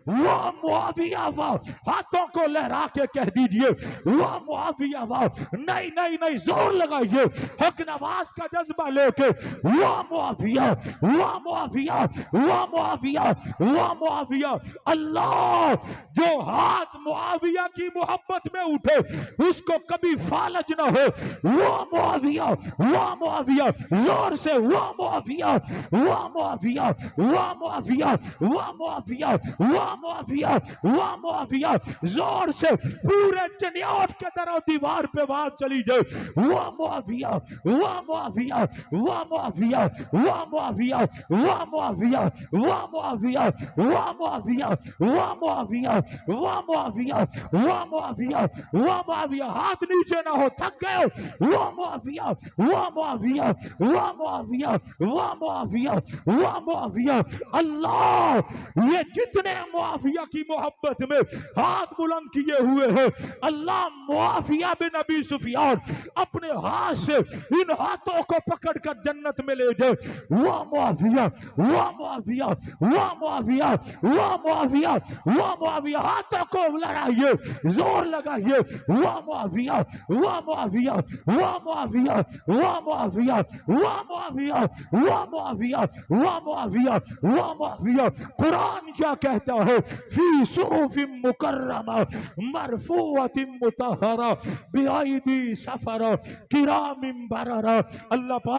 وہ معاویہ واہ، ہاتھوں کو لہرا کے کہہ دیجئے وہ معاویہ واہ، نہیں نہیں نہیں، زور لگائیے حق نواز کا جذبہ لے کے، وہ معاویہ، وہ معاویہ، وہ معاویہ، وہ معاویہ۔ اللہ جو ہاتھ معاویہ کی محبت میں اٹھے اس کو کبھی فالج نہ ہو، وہ معاویہ، وہ معاویہ، زور سے وہ معاویہ، وہ معاویہ، وہ معاویہ، وہ معاویہ، وہ معاویہ، وہ معاویہ، زور سے پورے چنیوٹ کے در و دیوار پہ آواز چلی جائے، وہ معاویہ، وہ معاویہ، وہ معاویہ، وہ معاویہ، وہ معاویہ، وہ معاویہ، وہ معاویہ، وہ معاویہ، وہ معاویہ، وہ معاویہ، وہ معاویہ، ہاتھ نیچے نہ ہو، تھک گئے ہو، وہ معاویہ، وہ معاویہ، وہ معاویہ، وہ معاویہ، وہ معاویہ۔ اللہ یہ جتنے معاویہ کی محبت میں ہاتھ بلند کیے ہوئے ہیں، اللہ معاویہ بن ابی سفیان اپنے ہاتھ سے ان ہاتھوں کو پکڑ کر جنت میں لے جائے، وہ معاویہ، وہ معاویہ، وہ معاویہ، وہ معاویہ، وہ معاویہ، ہاتھوں کو لڑائیے، زور لگائیے، وہ معاویہ، وہ معاویہ، وہ معاویہ، وہ معاویہ، وہ معاویہ، وہ معاویہ، وہ معاویہ، وہ معاویہ۔ قرآن کیا کہتا ہے؟ فی صحف مکرمہ مرفوعۃ مطہرہ بأیدی سفرہ کرام بررہ۔ اللہ پاک